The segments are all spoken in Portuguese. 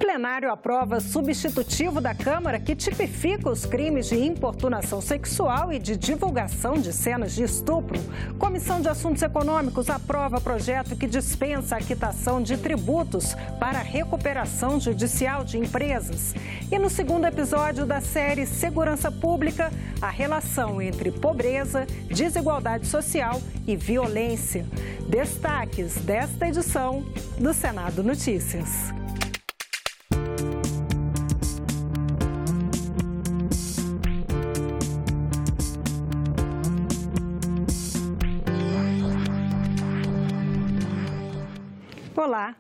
plenário aprova substitutivo da Câmara que tipifica os crimes de importunação sexual e de divulgação de cenas de estupro. Comissão de Assuntos Econômicos aprova projeto que dispensa a quitação de tributos para recuperação judicial de empresas. E no segundo episódio da série Segurança Pública, a relação entre pobreza, desigualdade social e violência. Destaques desta edição do Senado Notícias. Olá!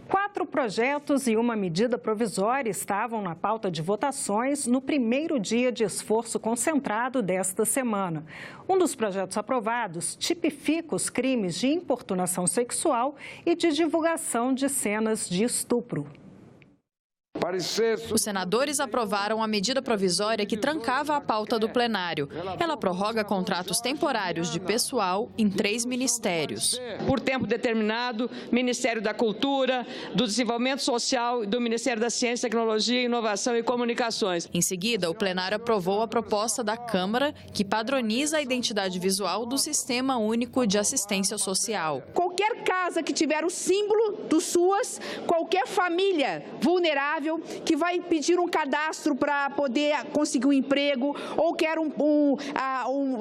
4 projetos e uma medida provisória estavam na pauta de votações no primeiro dia de esforço concentrado desta semana. Um dos projetos aprovados tipifica os crimes de importunação sexual e de divulgação de cenas de estupro. Os senadores aprovaram a medida provisória que trancava a pauta do plenário. Ela prorroga contratos temporários de pessoal em 3 ministérios. Por tempo determinado, Ministério da Cultura, do Desenvolvimento Social e do Ministério da Ciência, Tecnologia, Inovação e Comunicações. Em seguida, o plenário aprovou a proposta da Câmara que padroniza a identidade visual do Sistema Único de Assistência Social. Qualquer casa que tiver o símbolo do SUAS, qualquer família vulnerável que vai pedir um cadastro para poder conseguir um emprego ou quer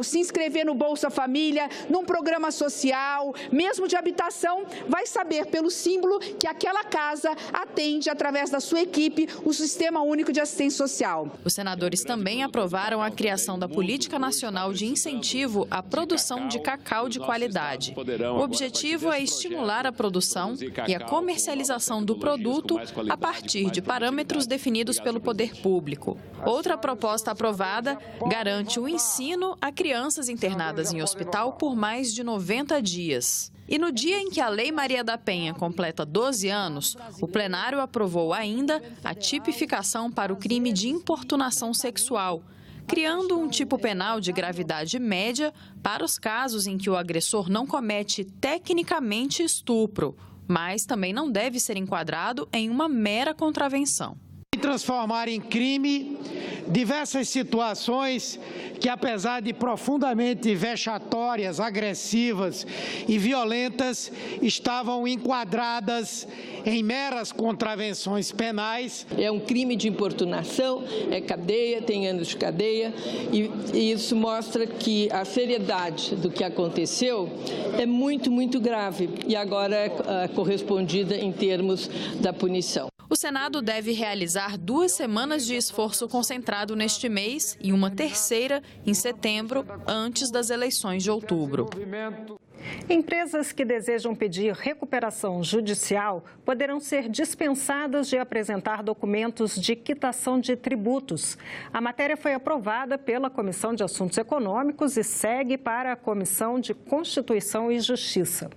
se inscrever no Bolsa Família, num programa social, mesmo de habitação, vai saber pelo símbolo que aquela casa atende, através da sua equipe, o Sistema Único de Assistência Social. Os senadores também aprovaram a criação da Política Nacional de Incentivo à Produção de Cacau de Qualidade. O objetivo é estimular a produção e a comercialização do produto a partir de parâmetros definidos pelo poder público. Outra proposta aprovada garante o ensino a crianças internadas em hospital por mais de 90 dias. E no dia em que a Lei Maria da Penha completa 12 anos, o plenário aprovou ainda a tipificação para o crime de importunação sexual, criando um tipo penal de gravidade média para os casos em que o agressor não comete tecnicamente estupro, mas também não deve ser enquadrado em uma mera contravenção. Transformar em crime diversas situações que, apesar de profundamente vexatórias, agressivas e violentas, estavam enquadradas em meras contravenções penais. É um crime de importunação, é cadeia, tem anos de cadeia, e isso mostra que a seriedade do que aconteceu é muito, muito grave e agora é correspondida em termos da punição. O Senado deve realizar 2 semanas de esforço concentrado neste mês e uma terceira em setembro, antes das eleições de outubro. Empresas que desejam pedir recuperação judicial poderão ser dispensadas de apresentar documentos de quitação de tributos. A matéria foi aprovada pela Comissão de Assuntos Econômicos e segue para a Comissão de Constituição e Justiça.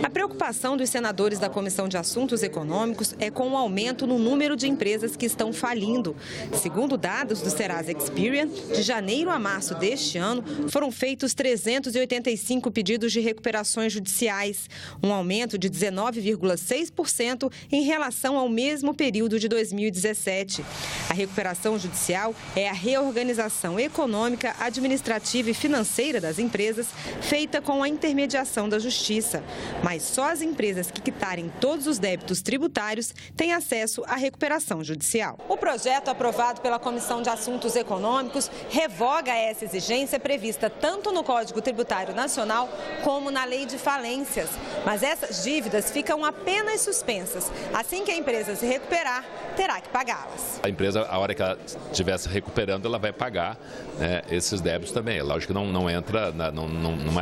A preocupação dos senadores da Comissão de Assuntos Econômicos é com o aumento no número de empresas que estão falindo. Segundo dados do Serasa Experian, de janeiro a março deste ano, foram feitos 385 pedidos de recuperações judiciais, um aumento de 19,6% em relação ao mesmo período de 2017. A recuperação judicial é a reorganização econômica, administrativa e financeira das empresas, feita com a intermediação da Justiça. Mas só as empresas que quitarem todos os débitos tributários têm acesso à recuperação judicial. O projeto aprovado pela Comissão de Assuntos Econômicos revoga essa exigência prevista tanto no Código Tributário Nacional como na Lei de Falências. Mas essas dívidas ficam apenas suspensas. Assim que a empresa se recuperar, terá que pagá-las. A empresa, a hora que ela estiver se recuperando, ela vai pagar, né, esses débitos também. É lógico que não entra,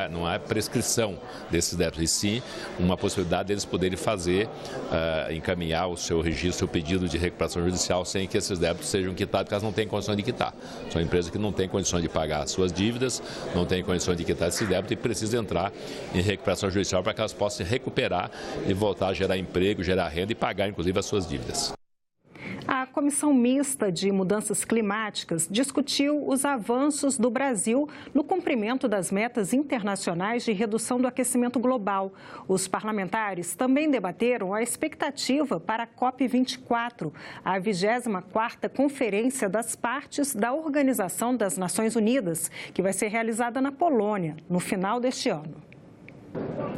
não há prescrição desses débitos, e sim uma possibilidade deles poderem fazer, encaminhar o seu registro, o pedido de recuperação judicial sem que esses débitos sejam quitados, porque elas não têm condições de quitar. São empresas que não têm condições de pagar as suas dívidas, não têm condições de quitar esses débitos e precisam entrar em recuperação judicial para que elas possam se recuperar e voltar a gerar emprego, gerar renda e pagar, inclusive, as suas dívidas. A Comissão Mista de Mudanças Climáticas discutiu os avanços do Brasil no cumprimento das metas internacionais de redução do aquecimento global. Os parlamentares também debateram a expectativa para a COP24, a 24ª Conferência das Partes da Organização das Nações Unidas, que vai ser realizada na Polônia no final deste ano.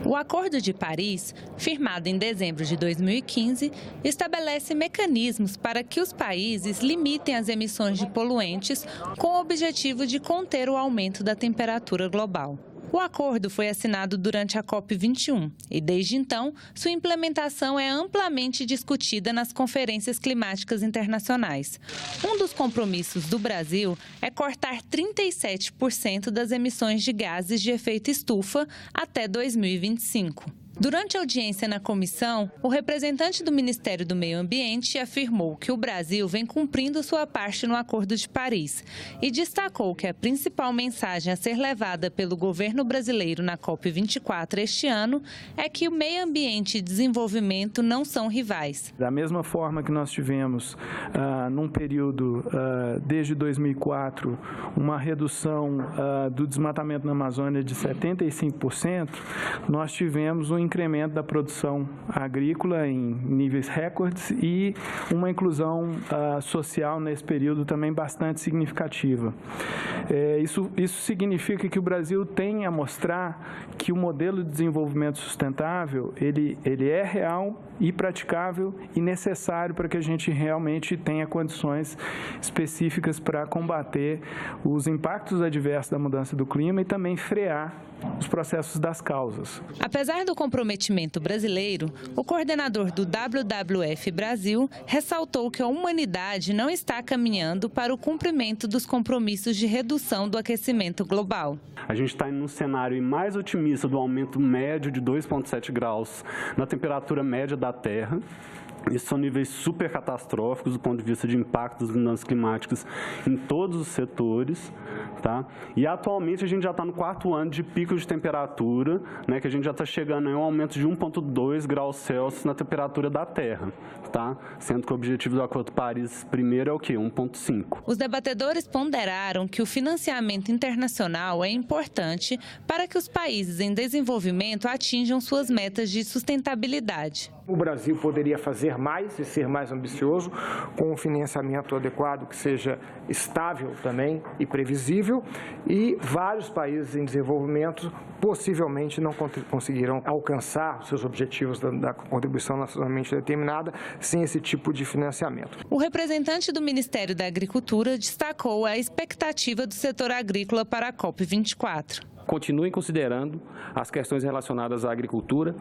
O Acordo de Paris, firmado em dezembro de 2015, estabelece mecanismos para que os países limitem as emissões de poluentes com o objetivo de conter o aumento da temperatura global. O acordo foi assinado durante a COP21 e, desde então, sua implementação é amplamente discutida nas conferências climáticas internacionais. Um dos compromissos do Brasil é cortar 37% das emissões de gases de efeito estufa até 2025. Durante a audiência na comissão, o representante do Ministério do Meio Ambiente afirmou que o Brasil vem cumprindo sua parte no Acordo de Paris e destacou que a principal mensagem a ser levada pelo governo brasileiro na COP24 este ano é que o meio ambiente e desenvolvimento não são rivais. Da mesma forma que nós tivemos, num período desde 2004, uma redução do desmatamento na Amazônia de 75%, nós tivemos um incremento da produção agrícola em níveis recordes e uma inclusão social nesse período também bastante significativa. Isso significa que o Brasil tem a mostrar que o modelo de desenvolvimento sustentável ele é real e praticável e necessário para que a gente realmente tenha condições específicas para combater os impactos adversos da mudança do clima e também frear os processos das causas. Apesar do comprometimento brasileiro, o coordenador do WWF Brasil ressaltou que a humanidade não está caminhando para o cumprimento dos compromissos de redução do aquecimento global. A gente está em um cenário mais otimista do aumento médio de 2,7 graus na temperatura média da Terra. Esses são níveis super catastróficos do ponto de vista de impacto das mudanças climáticas em todos os setores, tá? E atualmente a gente já está no 4º ano de pico de temperatura, né, que a gente já está chegando em um aumento de 1,2 graus Celsius na temperatura da Terra, tá? Sendo que o objetivo do Acordo de Paris primeiro é o quê? 1,5. Os debatedores ponderaram que o financiamento internacional é importante para que os países em desenvolvimento atinjam suas metas de sustentabilidade. O Brasil poderia fazer mais e ser mais ambicioso com um financiamento adequado que seja estável também e previsível, e vários países em desenvolvimento possivelmente não conseguirão alcançar seus objetivos da contribuição nacionalmente determinada sem esse tipo de financiamento. O representante do Ministério da Agricultura destacou a expectativa do setor agrícola para a COP24. Continuem considerando as questões relacionadas à agricultura,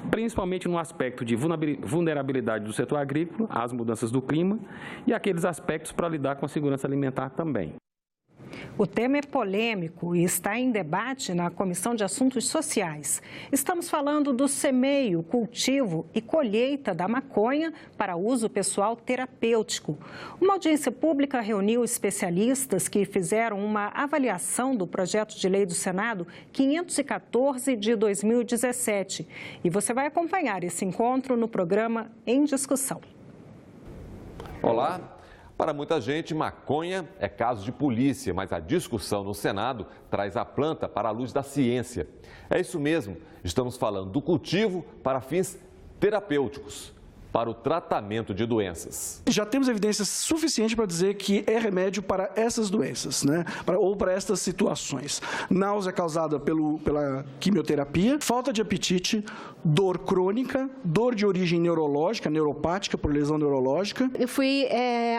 principalmente no aspecto de vulnerabilidade do setor agrícola, às mudanças do clima e aqueles aspectos para lidar com a segurança alimentar também. O tema é polêmico e está em debate na Comissão de Assuntos Sociais. Estamos falando do semeio, cultivo e colheita da maconha para uso pessoal terapêutico. Uma audiência pública reuniu especialistas que fizeram uma avaliação do projeto de lei do Senado 514 de 2017. E você vai acompanhar esse encontro no programa Em Discussão. Olá. Para muita gente, maconha é caso de polícia, mas a discussão no Senado traz a planta para a luz da ciência. É isso mesmo, estamos falando do cultivo para fins terapêuticos, para o tratamento de doenças. Já temos evidências suficientes para dizer que é remédio para essas doenças, né? Ou para estas situações. Náusea causada pela quimioterapia, falta de apetite, dor crônica, dor de origem neurológica, neuropática, por lesão neurológica. Eu fui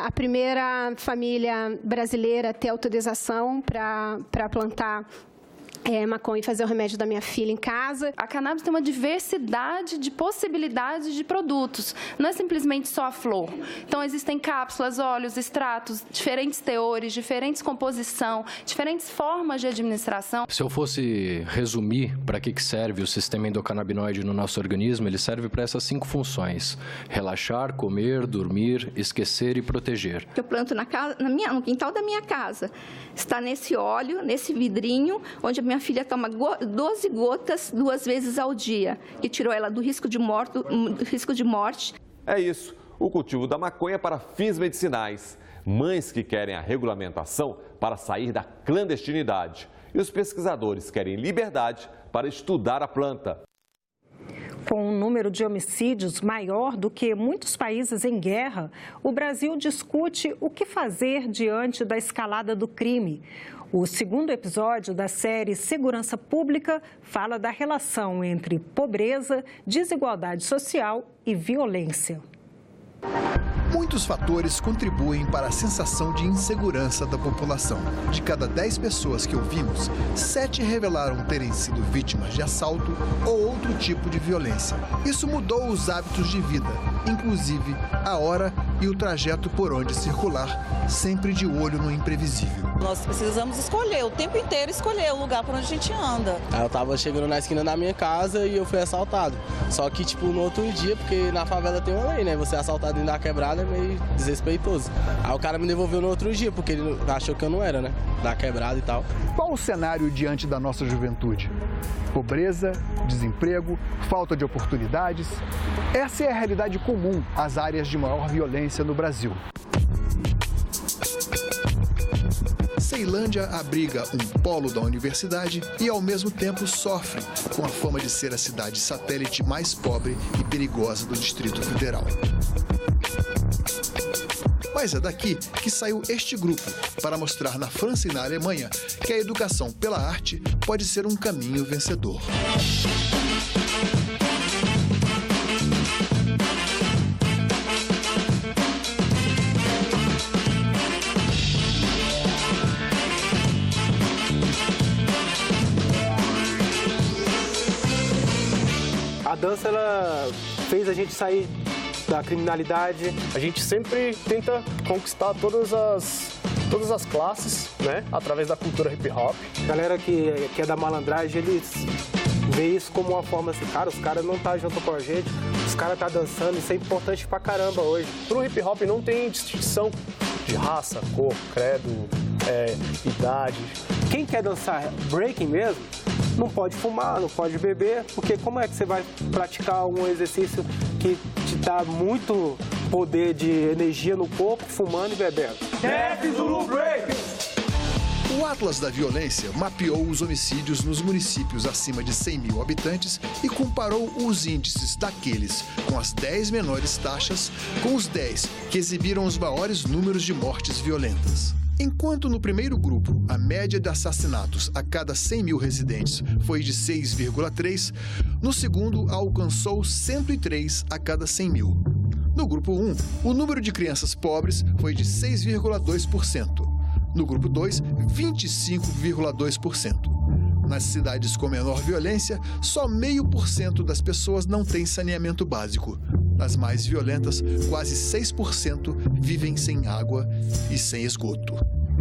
a primeira família brasileira a ter autorização para plantar maconha e fazer o remédio da minha filha em casa. A cannabis tem uma diversidade de possibilidades de produtos, não é simplesmente só a flor. Então existem cápsulas, óleos, extratos, diferentes teores, diferentes composição, diferentes formas de administração. Se eu fosse resumir para que serve o sistema endocannabinoide no nosso organismo, ele serve para essas 5 funções: relaxar, comer, dormir, esquecer e proteger. Eu planto no quintal da minha casa, está nesse óleo, nesse vidrinho, onde a minha filha toma 12 gotas 2 vezes ao dia, que tirou ela do risco de morte. É isso. o cultivo da maconha para fins medicinais, mães que querem a regulamentação para sair da clandestinidade e os pesquisadores querem liberdade para estudar a planta. Com um número de homicídios maior do que muitos países em guerra, o Brasil discute o que fazer diante da escalada do crime. O segundo episódio da série Segurança Pública fala da relação entre pobreza, desigualdade social e violência. Muitos fatores contribuem para a sensação de insegurança da população. De cada 10 pessoas que ouvimos, 7 revelaram terem sido vítimas de assalto ou outro tipo de violência. Isso mudou os hábitos de vida, inclusive a hora e o trajeto por onde circular, sempre de olho no imprevisível. Nós precisamos escolher, o tempo inteiro escolher o lugar por onde a gente anda. Eu tava chegando na esquina da minha casa e eu fui assaltado. Só que, no outro dia, porque na favela tem uma lei, né? Você assaltado dentro da quebrada é meio desrespeitoso. Aí o cara me devolveu no outro dia, porque ele achou que eu não era, né? Da quebrada e tal. Qual o cenário diante da nossa juventude? Pobreza, desemprego, falta de oportunidades. Essa é a realidade comum às áreas de maior violência no Brasil. Ceilândia abriga um polo da universidade e, ao mesmo tempo, sofre com a fama de ser a cidade satélite mais pobre e perigosa do Distrito Federal. Mas é daqui que saiu este grupo para mostrar na França e na Alemanha que a educação pela arte pode ser um caminho vencedor. A dança, ela fez a gente sair da criminalidade. A gente sempre tenta conquistar todas as classes, né? Através da cultura hip hop. A galera que é da malandragem, eles veem isso como uma forma assim, cara, os caras não tá junto com a gente, os caras tá dançando, isso é importante pra caramba hoje. Pro hip hop não tem distinção de raça, cor, credo, idade. Quem quer dançar breaking mesmo, não pode fumar, não pode beber, porque como é que você vai praticar um exercício que te dá muito poder de energia no corpo, fumando e bebendo? O Atlas da Violência mapeou os homicídios nos municípios acima de 100 mil habitantes e comparou os índices daqueles com as 10 menores taxas com os 10 que exibiram os maiores números de mortes violentas. Enquanto no primeiro grupo, a média de assassinatos a cada 100 mil residentes foi de 6,3, no segundo alcançou 103 a cada 100 mil. No grupo 1, o número de crianças pobres foi de 6,2%. No grupo 2, 25,2%. Nas cidades com menor violência, só 0,5% das pessoas não têm saneamento básico. Nas mais violentas, quase 6% vivem sem água e sem esgoto.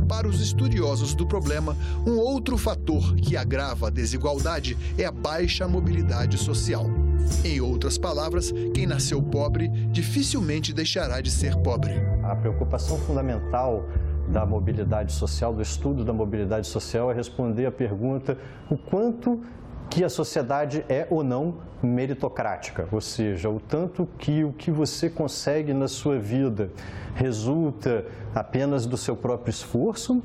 Para os estudiosos do problema, um outro fator que agrava a desigualdade é a baixa mobilidade social. Em outras palavras, quem nasceu pobre dificilmente deixará de ser pobre. A preocupação fundamental da mobilidade social, do estudo da mobilidade social, é responder à pergunta o quanto que a sociedade é ou não meritocrática, ou seja, o tanto que o que você consegue na sua vida resulta apenas do seu próprio esforço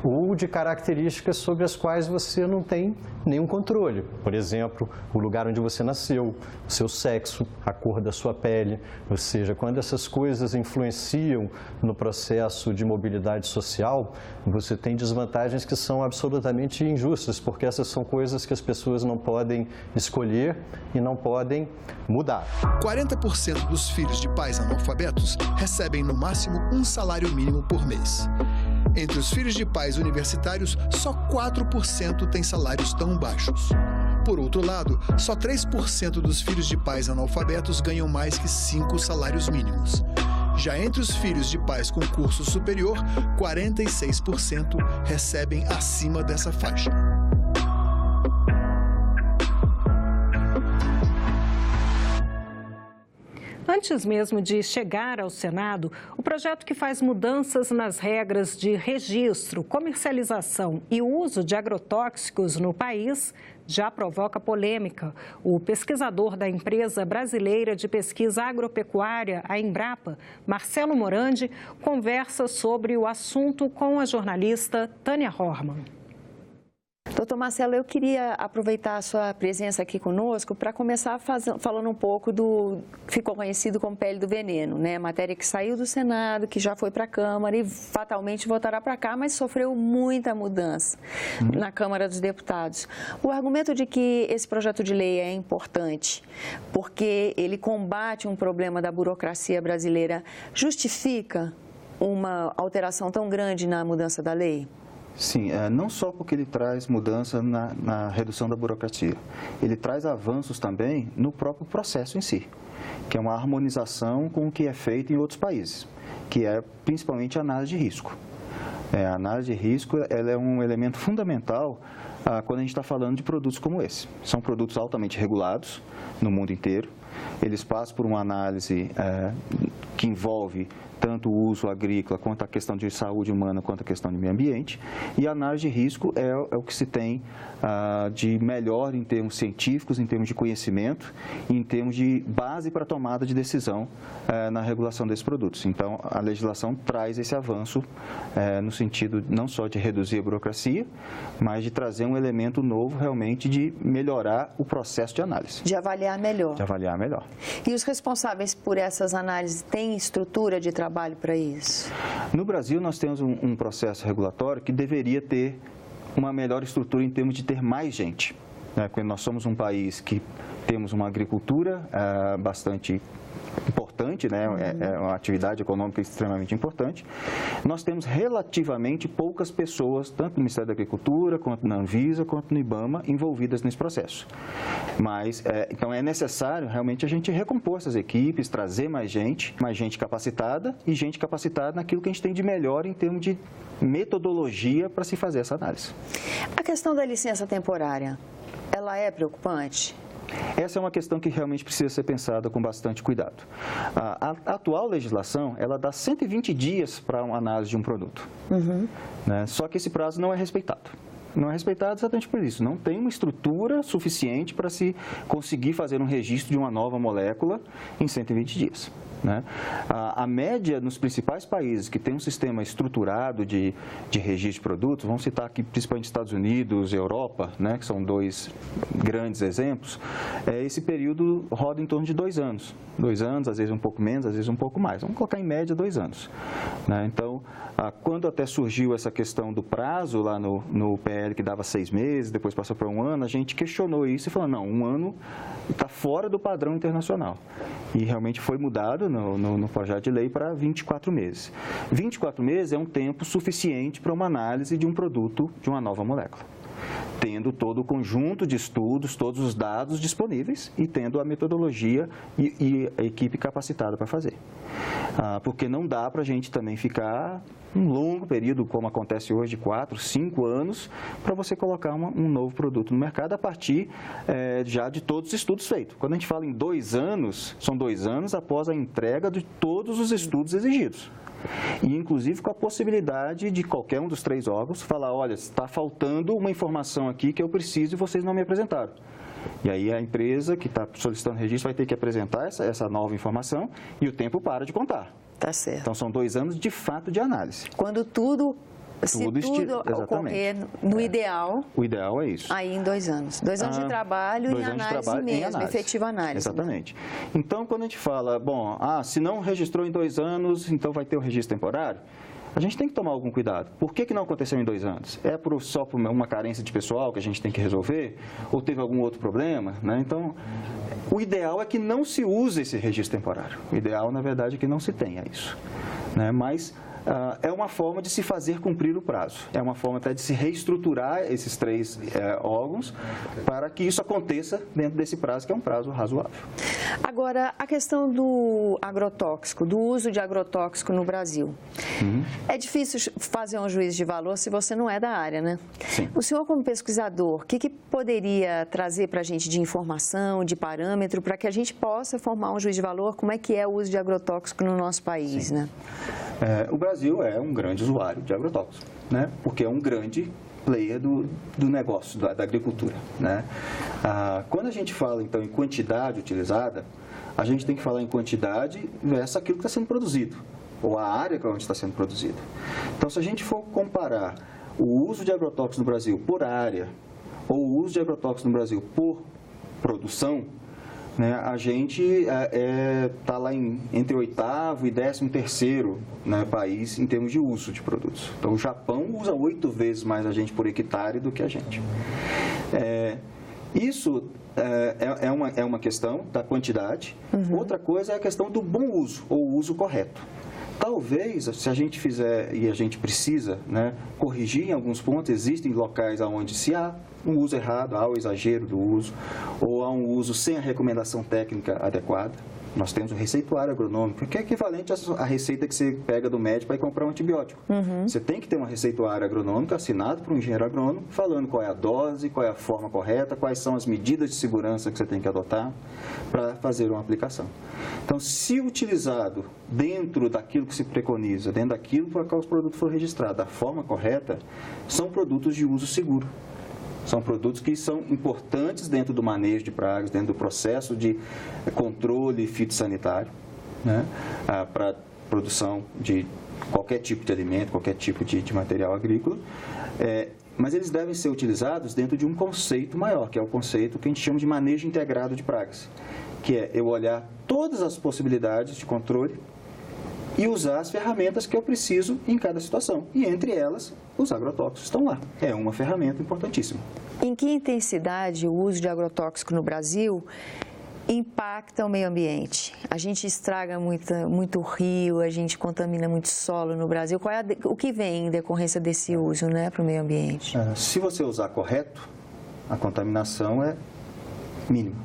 ou de características sobre as quais você não tem nenhum controle. Por exemplo, o lugar onde você nasceu, o seu sexo, a cor da sua pele. Ou seja, quando essas coisas influenciam no processo de mobilidade social, você tem desvantagens que são absolutamente injustas, porque essas são coisas que as pessoas não podem escolher e não podem mudar. 40% dos filhos de pais analfabetos recebem no máximo um salário mínimo por mês. Entre os filhos de pais universitários, só 4% têm salários tão baixos. Por outro lado, só 3% dos filhos de pais analfabetos ganham mais que 5 salários mínimos. Já entre os filhos de pais com curso superior, 46% recebem acima dessa faixa. Antes Antes mesmo de chegar ao Senado, o projeto que faz mudanças nas regras de registro, comercialização e uso de agrotóxicos no país já provoca polêmica. O pesquisador da empresa brasileira de pesquisa agropecuária, a Embrapa, Marcelo Morandi, conversa sobre o assunto com a jornalista Tânia Horman. Doutor Marcelo, eu queria aproveitar a sua presença aqui conosco para começar falando um pouco do que ficou conhecido como pele do veneno, né? Matéria que saiu do Senado, que já foi para a Câmara e fatalmente voltará para cá, mas sofreu muita mudança na Câmara dos Deputados. O argumento de que esse projeto de lei é importante porque ele combate um problema da burocracia brasileira, justifica uma alteração tão grande na mudança da lei? Sim, não só porque ele traz mudança na redução da burocracia, ele traz avanços também no próprio processo em si, que é uma harmonização com o que é feito em outros países, que é principalmente a análise de risco. A análise de risco ela é um elemento fundamental quando a gente está falando de produtos como esse. São produtos altamente regulados no mundo inteiro, eles passam por uma análise que envolve tanto o uso agrícola, quanto a questão de saúde humana, quanto a questão de meio ambiente. E a análise de risco é o que se tem de melhor em termos científicos, em termos de conhecimento e em termos de base para a tomada de decisão na regulação desses produtos. Então, a legislação traz esse avanço no sentido não só de reduzir a burocracia, mas de trazer um elemento novo realmente de melhorar o processo de análise. De avaliar melhor. De avaliar melhor. E os responsáveis por essas análises têm estrutura de trabalho para isso? No Brasil, nós temos um processo regulatório que deveria ter uma melhor estrutura em termos de ter mais gente. Porque nós somos um país que temos uma agricultura bastante importante, né? É uma atividade econômica extremamente importante. Nós temos relativamente poucas pessoas, tanto no Ministério da Agricultura, quanto na Anvisa, quanto no IBAMA, envolvidas nesse processo. Mas, então, é necessário realmente a gente recompor essas equipes, trazer mais gente capacitada e gente capacitada naquilo que a gente tem de melhor em termos de metodologia para se fazer essa análise. A questão da licença temporária, ela é preocupante? Essa é uma questão que realmente precisa ser pensada com bastante cuidado. A atual legislação, ela dá 120 dias para uma análise de um produto. Né? Só que esse prazo não é respeitado. Não é respeitado exatamente por isso. Não tem uma estrutura suficiente para se conseguir fazer um registro de uma nova molécula em 120 dias. Né? A média nos principais países que tem um sistema estruturado de registro de produtos, vamos citar aqui principalmente Estados Unidos, Europa, né, que são dois grandes exemplos, esse período roda em torno de 2 anos. 2 anos, às vezes um pouco menos, às vezes um pouco mais. Vamos colocar em média 2 anos. Né? Então, quando até surgiu essa questão do prazo lá no PL, que dava 6 meses, depois passou para 1 ano, a gente questionou isso e falou, não, 1 ano está fora do padrão internacional. E realmente foi mudado no projeto de lei para 24 meses. 24 meses é um tempo suficiente para uma análise de um produto, de uma nova molécula, tendo todo o conjunto de estudos, todos os dados disponíveis e tendo a metodologia e a equipe capacitada para fazer. Porque não dá para a gente também ficar um longo período, como acontece hoje, de 4, 5 anos, para você colocar um novo produto no mercado a partir já de todos os estudos feitos. Quando a gente fala em 2 anos, são 2 anos após a entrega de todos os estudos exigidos. E, inclusive, com a possibilidade de qualquer um dos 3 órgãos falar, olha, está faltando uma informação aqui que eu preciso e vocês não me apresentaram. E aí a empresa que está solicitando registro vai ter que apresentar essa nova informação e o tempo para de contar. Tá certo. Então, são 2 anos de fato de análise. Quando tudo ocorrer no ideal... O ideal é isso. Aí em 2 anos. 2 anos de trabalho em análise mesmo, efetiva análise. Exatamente. Então, quando a gente fala, bom, se não registrou em 2 anos, então vai ter o registro temporário, a gente tem que tomar algum cuidado. Por que não aconteceu em 2 anos? É só por uma carência de pessoal que a gente tem que resolver? Ou teve algum outro problema? Né? Então, o ideal é que não se use esse registro temporário. O ideal, na verdade, é que não se tenha isso. Né? Mas é uma forma de se fazer cumprir o prazo. É uma forma até de se reestruturar esses 3 órgãos para que isso aconteça dentro desse prazo, que é um prazo razoável. Agora, a questão do agrotóxico, do uso de agrotóxico no Brasil. É difícil fazer um juízo de valor se você não é da área, né? Sim. O senhor, como pesquisador, o que poderia trazer para a gente de informação, de parâmetro, para que a gente possa formar um juízo de valor? Como é que é o uso de agrotóxico no nosso país, né? O Brasil é um grande usuário de agrotóxico, né? Porque é um grande player do negócio, da agricultura, né? Quando a gente fala, então, em quantidade utilizada, a gente tem que falar em quantidade versus aquilo que está sendo produzido, ou a área onde está sendo produzido. Então, se a gente for comparar o uso de agrotóxicos no Brasil por área, ou o uso de agrotóxicos no Brasil por produção, né, a gente está lá entre 8º e 13º, né, país em termos de uso de produtos. Então, o Japão usa 8 vezes mais a gente por hectare do que a gente. Isso é uma questão da quantidade. Outra coisa é a questão do bom uso, ou uso correto. Talvez, se a gente fizer, e a gente precisa, né, corrigir em alguns pontos, existem locais onde se há um uso errado, há o exagero do uso, ou há um uso sem a recomendação técnica adequada. Nós temos o receituário agronômico, que é equivalente à receita que você pega do médico para ir comprar um antibiótico. Você tem que ter um receituário agronômico assinado por um engenheiro agrônomo, falando qual é a dose, qual é a forma correta, quais são as medidas de segurança que você tem que adotar para fazer uma aplicação. Então, se utilizado dentro daquilo que se preconiza, dentro daquilo para qual os produtos foram registrados, da forma correta, são produtos de uso seguro. São produtos que são importantes dentro do manejo de pragas, dentro do processo de controle fitossanitário, né, para produção de qualquer tipo de alimento, qualquer tipo de material agrícola. Mas eles devem ser utilizados dentro de um conceito maior, que é o conceito que a gente chama de manejo integrado de pragas, que é eu olhar todas as possibilidades de controle e usar as ferramentas que eu preciso em cada situação. E entre elas, os agrotóxicos estão lá. É uma ferramenta importantíssima. Em que intensidade o uso de agrotóxico no Brasil impacta o meio ambiente? A gente estraga muito rio, a gente contamina muito solo no Brasil. Qual é o que vem em decorrência desse uso, né, para o meio ambiente? Se você usar correto, a contaminação é mínima,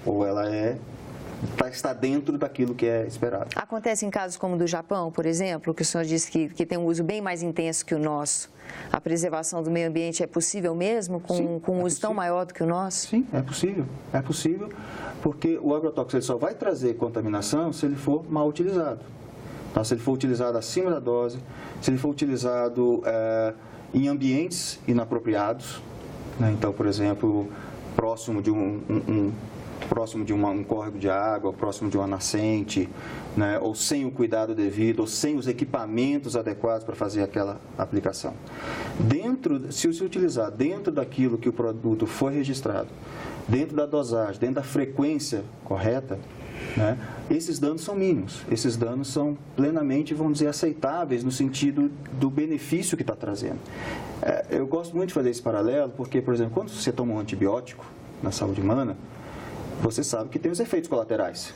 ou ela está dentro daquilo que é esperado. Acontece em casos como o do Japão, por exemplo, que o senhor disse que tem um uso bem mais intenso que o nosso. A preservação do meio ambiente é possível mesmo com um uso tão maior do que o nosso? Sim, é possível. É possível porque o agrotóxico ele só vai trazer contaminação se ele for mal utilizado. Então, se ele for utilizado acima da dose, se ele for utilizado em ambientes inapropriados, né? Então, por exemplo, próximo de um córrego de água, próximo de uma nascente, né, ou sem o cuidado devido, ou sem os equipamentos adequados para fazer aquela aplicação. Se se utilizar dentro daquilo que o produto foi registrado, dentro da dosagem, dentro da frequência correta, né, esses danos são mínimos, esses danos são plenamente, vamos dizer, aceitáveis no sentido do benefício que está trazendo. Eu gosto muito de fazer esse paralelo porque, por exemplo, quando você toma um antibiótico na saúde humana, você sabe que tem os efeitos colaterais.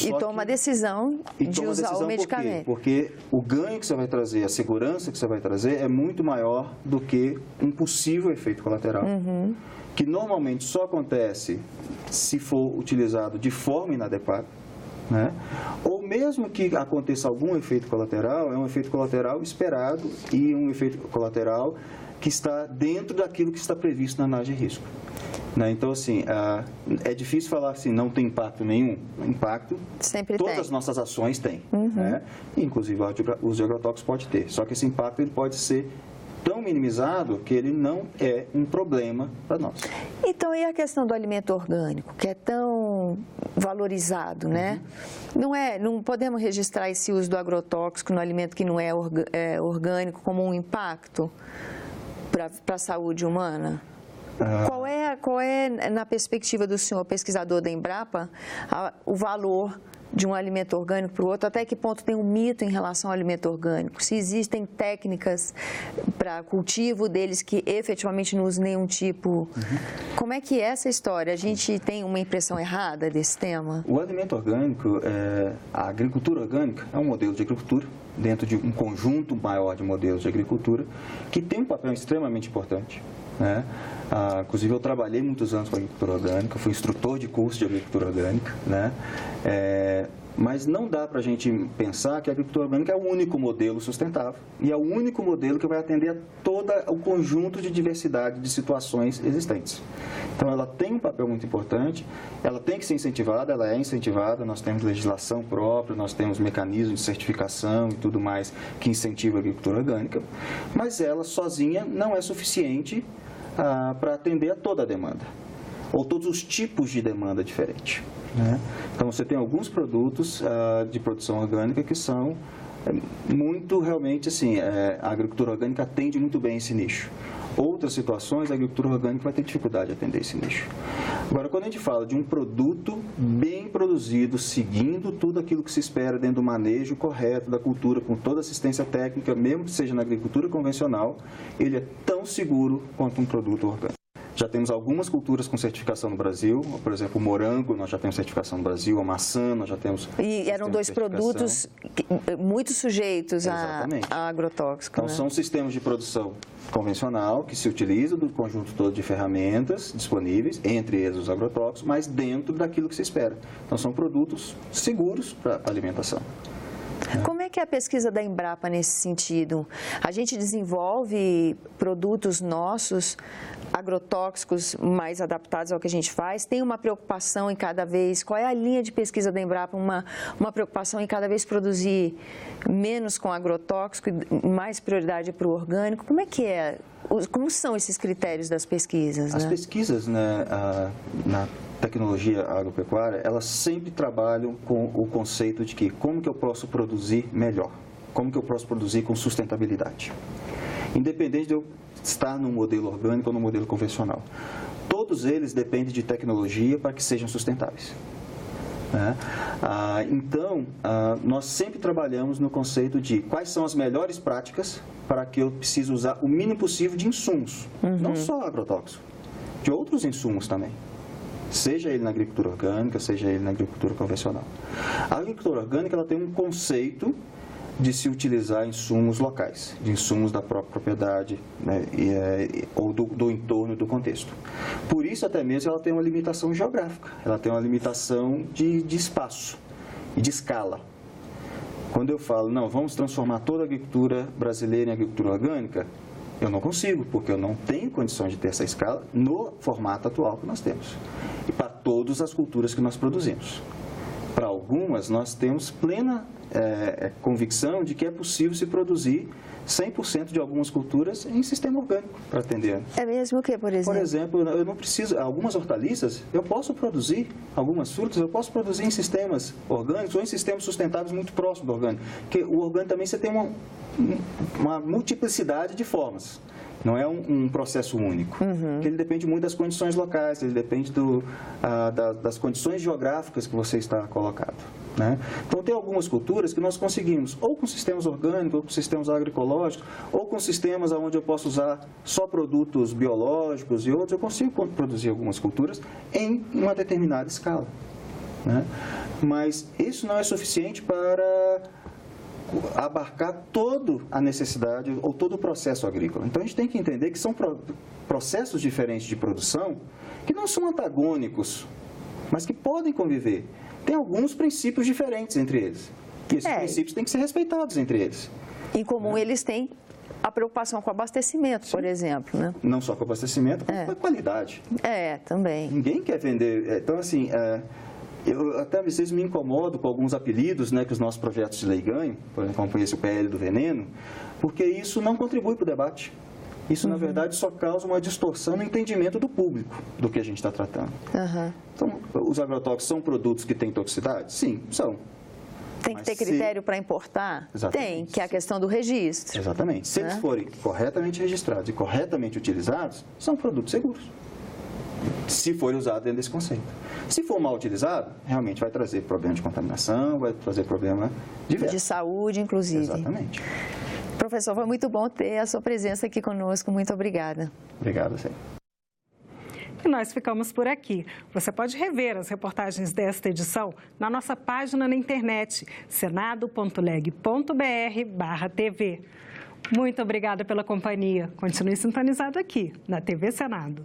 E toma a decisão de usar o medicamento. Porque o ganho que você vai trazer, a segurança que você vai trazer é muito maior do que um possível efeito colateral. Que normalmente só acontece se for utilizado de forma inadequada, né? Ou mesmo que aconteça algum efeito colateral, é um efeito colateral esperado e um efeito colateral que está dentro daquilo que está previsto na análise de risco. Né? Então, assim, é difícil falar assim, não tem impacto nenhum. Impacto, sempre todas tem. As nossas ações têm. Né? Inclusive, o uso de agrotóxicos pode ter. Só que esse impacto ele pode ser tão minimizado que ele não é um problema para nós. Então, e a questão do alimento orgânico, que é tão valorizado, né? Não podemos registrar esse uso do agrotóxico no alimento que não é orgânico como um impacto para a saúde humana? Qual é, na perspectiva do senhor pesquisador da Embrapa, o valor de um alimento orgânico para o outro? Até que ponto tem um mito em relação ao alimento orgânico? Se existem técnicas para cultivo deles que efetivamente não usam nenhum tipo. Como é que é essa história? A gente tem uma impressão errada desse tema? O alimento orgânico, a agricultura orgânica é um modelo de agricultura dentro de um conjunto maior de modelos de agricultura que tem um papel extremamente importante. né? Inclusive, eu trabalhei muitos anos com agricultura orgânica, fui instrutor de curso de agricultura orgânica, né? Mas não dá para a gente pensar que a agricultura orgânica é o único modelo sustentável e é o único modelo que vai atender a todo o conjunto de diversidade de situações existentes. Então, ela tem um papel muito importante, ela tem que ser incentivada, ela é incentivada, nós temos legislação própria, nós temos mecanismos de certificação e tudo mais que incentiva a agricultura orgânica, mas ela sozinha não é suficiente para atender a toda a demanda, ou todos os tipos de demanda diferentes, né? Então, você tem alguns produtos de produção orgânica que são muito, realmente, assim, a agricultura orgânica atende muito bem esse nicho. Outras situações, a agricultura orgânica vai ter dificuldade de atender esse nicho. Agora, quando a gente fala de um produto bem produzido, seguindo tudo aquilo que se espera dentro do manejo correto da cultura, com toda a assistência técnica, mesmo que seja na agricultura convencional, ele é tão seguro quanto um produto orgânico. Já temos algumas culturas com certificação no Brasil, por exemplo, o morango, nós já temos certificação no Brasil, a maçã, nós já temos... E eram dois produtos muito sujeitos a agrotóxico. Então, né? São sistemas de produção convencional que se utilizam do conjunto todo de ferramentas disponíveis, entre eles os agrotóxicos, mas dentro daquilo que se espera. Então, são produtos seguros para alimentação. Como é que é a pesquisa da Embrapa nesse sentido? A gente desenvolve produtos nossos, agrotóxicos mais adaptados ao que a gente faz? Tem uma preocupação em cada vez? Qual é a linha de pesquisa da Embrapa? Uma preocupação em cada vez produzir menos com agrotóxico e mais prioridade para o orgânico? Como é que é? Como são esses critérios das pesquisas? As pesquisas, né, na tecnologia agropecuária, elas sempre trabalham com o conceito de que como que eu posso produzir melhor, como que eu posso produzir com sustentabilidade. Independente de eu estar no modelo orgânico ou no modelo convencional. Todos eles dependem de tecnologia para que sejam sustentáveis. Né? Então, nós sempre trabalhamos no conceito de quais são as melhores práticas para que eu precise usar o mínimo possível de insumos, não só agrotóxicos, de outros insumos também. Seja ele na agricultura orgânica, seja ele na agricultura convencional. A agricultura orgânica ela tem um conceito de se utilizar insumos locais, de insumos da própria propriedade, né, ou do entorno, do contexto. Por isso, até mesmo, ela tem uma limitação geográfica, ela tem uma limitação de espaço e de escala. Quando eu falo, não, vamos transformar toda a agricultura brasileira em agricultura orgânica, eu não consigo, porque eu não tenho condições de ter essa escala no formato atual que nós temos. E para todas as culturas que nós produzimos. Para algumas, nós temos plena convicção de que é possível se produzir 100% de algumas culturas em sistema orgânico para atender. É mesmo o que, por exemplo? Por exemplo, eu não preciso, algumas hortaliças, eu posso produzir, algumas frutas, eu posso produzir em sistemas orgânicos ou em sistemas sustentáveis muito próximos do orgânico. Porque o orgânico também você tem uma multiplicidade de formas. Não é um processo único. Porque ele depende muito das condições locais, ele depende das condições geográficas que você está colocado. Né? Então, tem algumas culturas que nós conseguimos, ou com sistemas orgânicos, ou com sistemas agroecológicos, ou com sistemas onde eu posso usar só produtos biológicos e outros, eu consigo produzir algumas culturas em uma determinada escala. Né? Mas isso não é suficiente para abarcar toda a necessidade ou todo o processo agrícola. Então, a gente tem que entender que são processos diferentes de produção que não são antagônicos, mas que podem conviver. Tem alguns princípios diferentes entre eles. E esses princípios têm que ser respeitados entre eles. Em comum, eles têm a preocupação com o abastecimento, por exemplo, né? Não só com o abastecimento, como com a qualidade. Também. Ninguém quer vender. Então, assim, eu até às vezes me incomodo com alguns apelidos, né, que os nossos projetos de lei ganham, por exemplo, como esse, o PL do veneno, porque isso não contribui para o debate. Isso, na verdade, só causa uma distorção no entendimento do público do que a gente está tratando. Então, os agrotóxicos são produtos que têm toxicidade? Sim, são. Tem que ter critério para importar? Exatamente. Tem, que é a questão do registro. Exatamente. Se eles forem corretamente registrados e corretamente utilizados, são produtos seguros. Se for usado dentro desse conceito. Se for mal utilizado, realmente vai trazer problema de contaminação, vai trazer problema diverso. De saúde, inclusive. Exatamente. Professor, foi muito bom ter a sua presença aqui conosco. Muito obrigada. Obrigado, Zé. E nós ficamos por aqui. Você pode rever as reportagens desta edição na nossa página na internet, senado.leg.br/tv. Muito obrigada pela companhia. Continue sintonizado aqui na TV Senado.